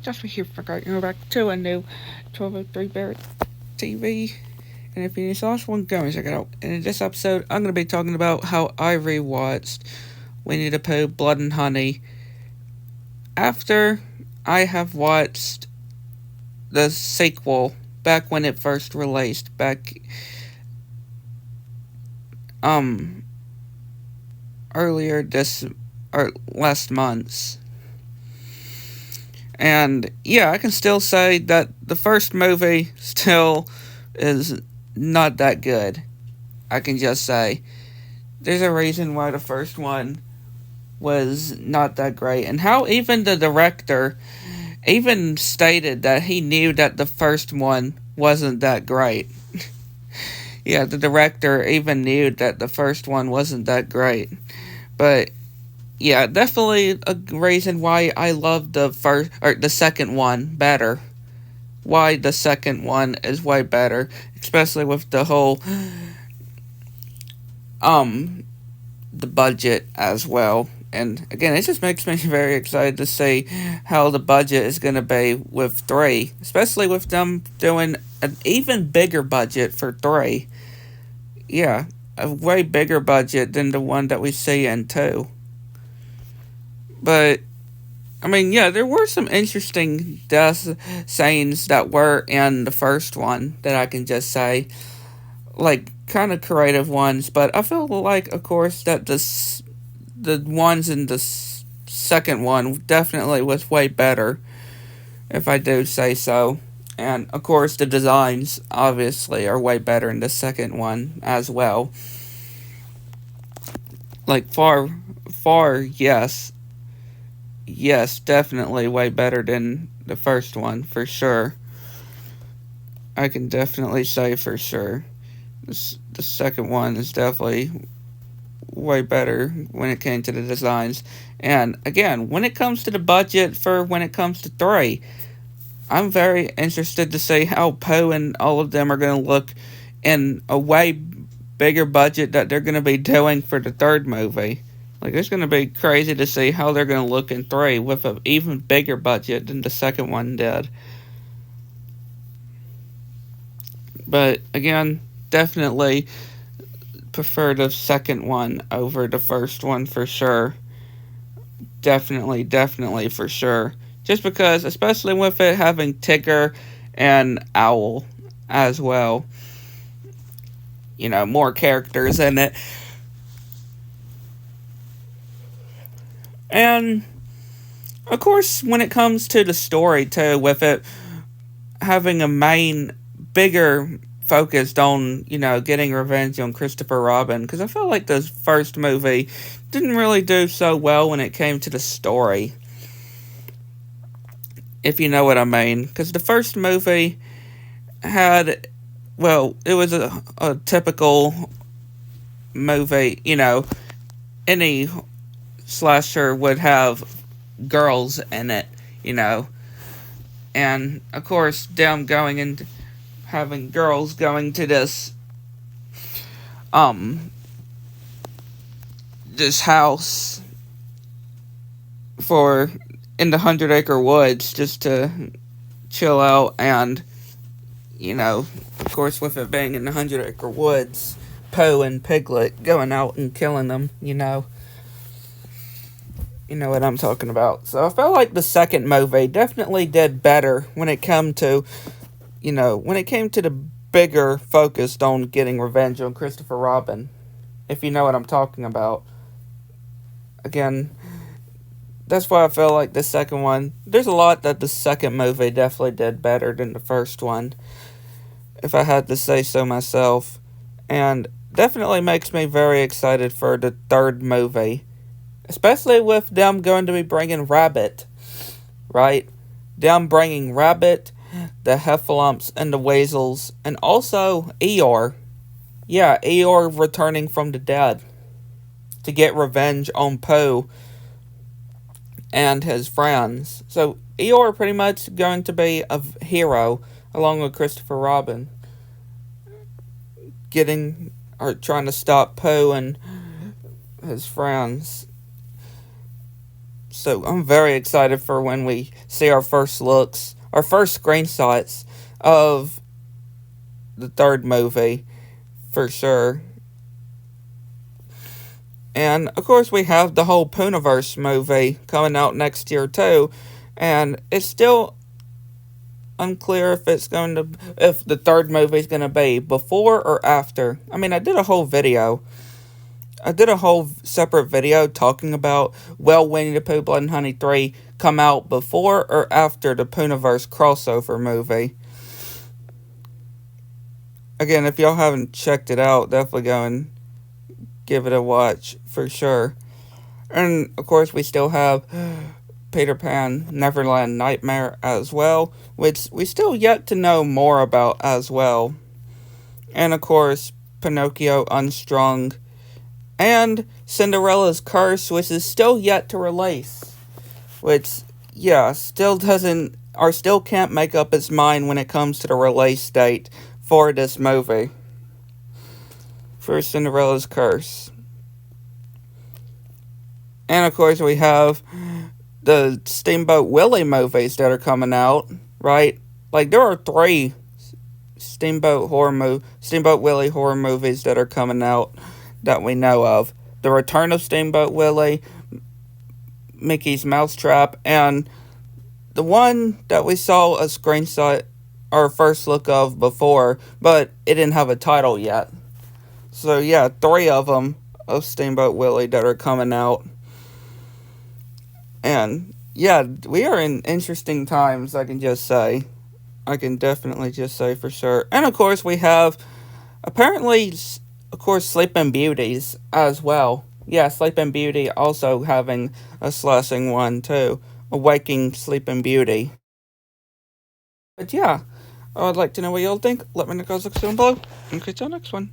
Just for here for going back to a new 1203 Barrett TV. And if you need last one, go and check it out. And in this episode, I'm going to be talking about how I rewatched Winnie the Pooh Blood and Honey after I have watched the sequel back when it first released, back earlier this or last month. And yeah, I can still say that the first movie still is not that good. I can just say there's a reason why the first one was not that great, and how even the director even stated that he knew that the first one wasn't that great. Yeah, the director even knew that the first one wasn't that great. But yeah, definitely a reason why I love the second one better. Why the second one is way better, especially with the whole the budget as well. And again, it just makes me very excited to see how the budget is going to be with 3, especially with them doing an even bigger budget for 3. Yeah, a way bigger budget than the one that we see in 2. But I mean, yeah, there were some interesting death scenes that were in the first one that I can just say, like, kind of creative ones. But I feel like, of course, that the ones in the second one definitely was way better, if I do say so. And of course, the designs obviously are way better in the second one as well. Like, far, yes, definitely way better than the first one, for sure. I can definitely say for sure. The second one is definitely way better when it came to the designs. And again, when it comes to the budget for when it comes to 3, I'm very interested to see how Poe and all of them are going to look in a way bigger budget that they're going to be doing for the third movie. Like, it's going to be crazy to see how they're going to look in 3 with an even bigger budget than the second one did. But again, definitely prefer the second one over the first one for sure. Definitely for sure. Just because, especially with it having Tigger and Owl as well. You know, more characters in it. And of course, when it comes to the story too, with it having a main, bigger focused on, getting revenge on Christopher Robin, because I feel like the first movie didn't really do so well when it came to the story, if you know what I mean. Because the first movie had, well, it was a typical movie, any slasher would have girls in it, and of course, them going into having girls going to this house for in the 100-acre woods just to chill out, and of course, with it being in the 100-acre woods, Poe and Piglet going out and killing them, You know what I'm talking about. So I felt like the second movie definitely did better when it came to, when it came to the bigger focused on getting revenge on Christopher Robin, if you know what I'm talking about. Again, that's why I feel like the second one, there's a lot that the second movie definitely did better than the first one, if I had to say so myself. And definitely makes me very excited for the third movie. Especially with them going to be bringing Rabbit, right? Them bringing Rabbit, the Heffalumps, and the Weasels, and also Eeyore. Yeah, Eeyore returning from the dead to get revenge on Poe and his friends. So Eeyore pretty much going to be a hero along with Christopher Robin, trying to stop Poe and his friends. So I'm very excited for when we see our first looks, our first screenshots of the third movie, for sure. And of course, we have the whole Pooniverse movie coming out next year too, and it's still unclear if if the third movie is going to be before or after. I mean, I did a whole separate video talking about, will Winnie the Pooh Blood and Honey 3 come out before or after the Pooniverse crossover movie. Again, if y'all haven't checked it out, definitely go and give it a watch for sure. And of course, we still have Peter Pan Neverland Nightmare as well, which we still yet to know more about as well. And of course, Pinocchio Unstrung and Cinderella's Curse, which is still yet to release. Which, yeah, still can't make up its mind when it comes to the release date for this movie. For Cinderella's Curse. And of course, we have the Steamboat Willie movies that are coming out, right? Like, there are 3 Steamboat Willie horror movies that are coming out that we know of. The Return of Steamboat Willie, Mickey's Mousetrap, and the one that we saw a screenshot or first look of before, but it didn't have a title yet. So yeah, 3 of them of Steamboat Willie that are coming out. And yeah, we are in interesting times, I can just say. I can definitely just say for sure. And of course, we have, apparently, of course, Sleeping Beauties as well. Yeah, Sleeping Beauty also having a slashing one too. A Waking Sleeping Beauty. But yeah, I would like to know what y'all think. Let me know in the comments section below. And catch y'all next one.